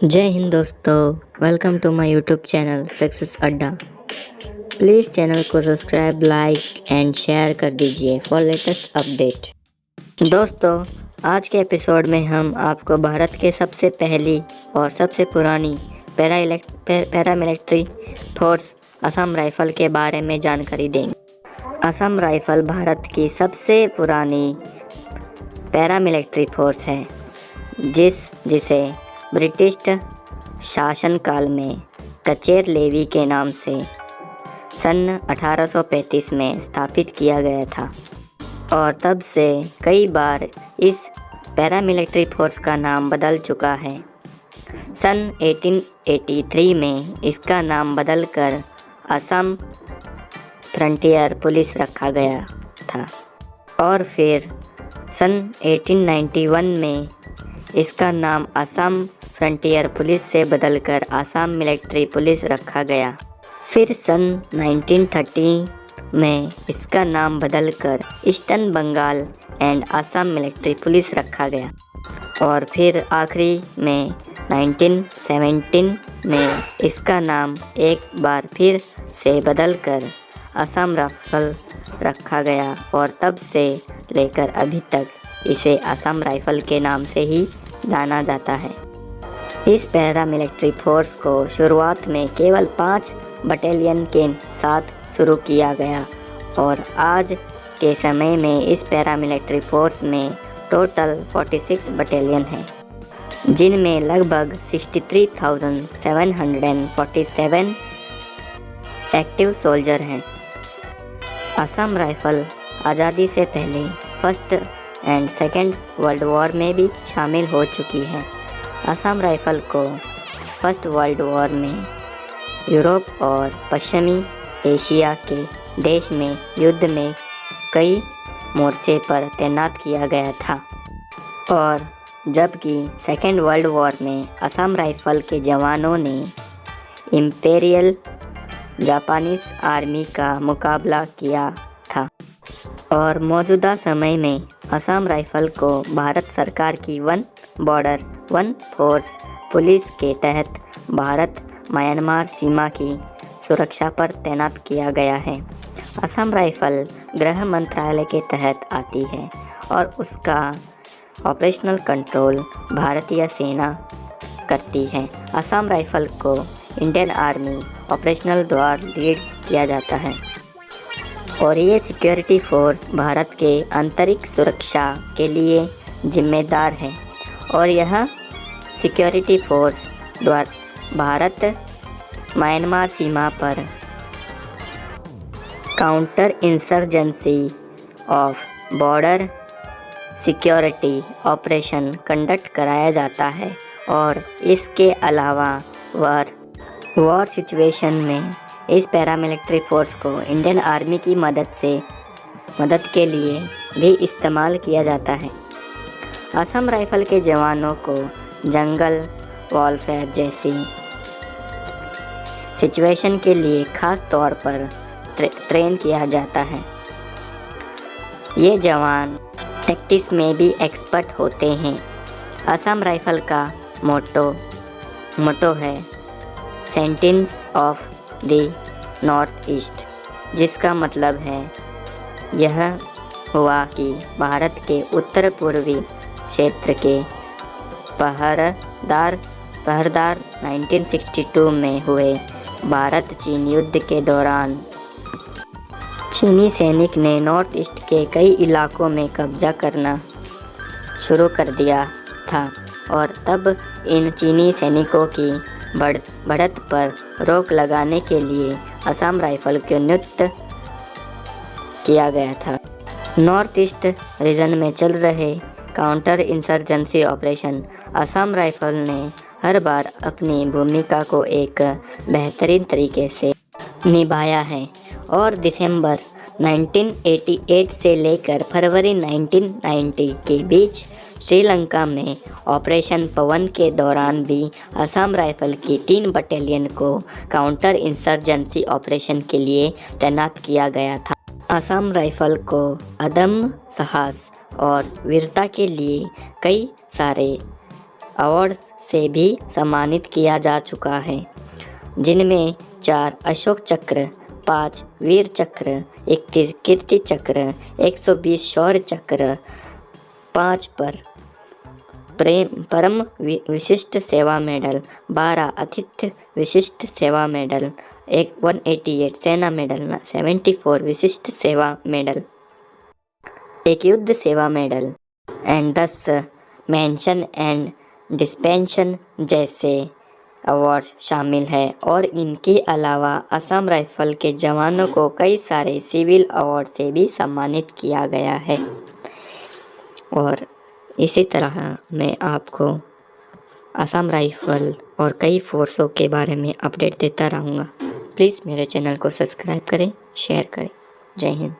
जय हिंद दोस्तों, welcome to my YouTube channel success Adda. Please channel को सब्सक्राइब, लाइक एंड शेयर कर दीजिए फॉर लेटेस्ट अपडेट। दोस्तों, आज के एपिसोड में हम आपको भारत के सबसे पहली और सबसे पुरानी पैरामिलिट्री फोर्स असम राइफल के बारे में जानकारी देंगे। असम राइफल भारत की सबसे पुरानी पैरामिलिट्री फोर्स है जिसे ब्रिटिश शासनकाल में कचेर लेवी के नाम से सन 1835 में स्थापित किया गया था और तब से कई बार इस पैरामिलिट्री फोर्स का नाम बदल चुका है। सन 1883 में इसका नाम बदलकर असम फ्रंटियर पुलिस रखा गया था और फिर सन 1891 में इसका नाम असम फ्रंटियर पुलिस से बदलकर असम मिलिट्री पुलिस रखा गया। फिर सन 1930 में इसका नाम बदलकर Eastern Bengal and Assam Military Police रखा गया और फिर आखिरी में 1917 में इसका नाम एक बार फिर से बदलकर असम राइफल रखा गया और तब से लेकर अभी तक इसे असम राइफल के नाम से ही जाना जाता है। इस पैरामिलिट्री फोर्स को शुरुआत में केवल 5 बटालियन के साथ शुरू किया गया और आज के समय में इस पैरामिलिट्री फोर्स में टोटल 46 बटालियन हैं, जिनमें लगभग 63,747 एक्टिव सोल्जर हैं। असम राइफल आज़ादी से पहले first and second world war में भी शामिल हो चुकी है। असम राइफल को फर्स्ट वर्ल्ड वॉर में यूरोप और पश्चिमी एशिया के देश में युद्ध में कई मोर्चे पर तैनात किया गया था और जबकि सेकेंड वर्ल्ड वॉर में असम राइफल के जवानों ने इम्पेरियल जापानीज आर्मी का मुकाबला किया था और मौजूदा समय में असम राइफल को भारत सरकार की one border one force police के तहत भारत म्यांमार सीमा की सुरक्षा पर तैनात किया गया है। असम राइफल गृह मंत्रालय के तहत आती है और उसका ऑपरेशनल कंट्रोल भारतीय सेना करती है। असम राइफल को इंडियन आर्मी ऑपरेशनल द्वारा लीड किया जाता है और ये सिक्योरिटी फोर्स भारत के आंतरिक सुरक्षा के लिए जिम्मेदार है और यह सिक्योरिटी फोर्स द्वारा भारत म्यांमार सीमा पर counter insurgency of border security operation conduct कराया जाता है और इसके अलावा वॉर सिचुएशन में इस पैरामिलिट्री फोर्स को इंडियन आर्मी की मदद के लिए भी इस्तेमाल किया जाता है। असम राइफल के जवानों को जंगल वॉरफेयर जैसी सिचुएशन के लिए खास तौर पर ट्रेन किया जाता है। ये जवान टैक्टिक्स में भी एक्सपर्ट होते हैं। असम राइफल का मोटो है सेंटिन्स ऑफ द नॉर्थ ईस्ट, जिसका मतलब है यह हुआ कि भारत के उत्तर पूर्वी क्षेत्र के पहरेदार 1962 में हुए भारत चीन युद्ध के दौरान चीनी सैनिक ने नॉर्थ ईस्ट के कई इलाकों में कब्जा करना शुरू कर दिया था और तब इन चीनी सैनिकों की बढ़त पर रोक लगाने के लिए असम राइफल को नियुक्त किया गया था। नॉर्थ ईस्ट रीजन में चल रहे counter insurgency operation Assam rifle ने हर बार अपनी भूमिका को एक बेहतरीन तरीके से निभाया है और दिसंबर 1988 से लेकर फरवरी 1990 के बीच श्रीलंका में ऑपरेशन पवन के दौरान भी असम राइफल की 3 बटालियन को काउंटर इंसर्जेंसी ऑपरेशन के लिए तैनात किया गया था। असम राइफल को अदम्य साहस और वीरता के लिए कई सारे अवार्ड्स से भी सम्मानित किया जा चुका है, जिनमें 4 अशोक चक्र, 5 वीर चक्र, 31 कीर्ति चक्र, 120 शौर्य चक्र, 5 परम विशिष्ट सेवा मेडल, 12 आतिथ्य विशिष्ट सेवा मेडल, 188 सेना मेडल, 74 विशिष्ट सेवा मेडल, 1 युद्ध सेवा medal and 10 mention and dispensation जैसे अवार्ड्स शामिल है। और इनके अलावा असम राइफल के जवानों को कई सारे सिविल अवार्ड से भी सम्मानित किया गया है। और इसी तरह मैं आपको असम राइफल और कई फोर्सों के बारे में अपडेट देता रहूँगा। प्लीज़ मेरे चैनल को सब्सक्राइब करें, शेयर करें। जय हिंद।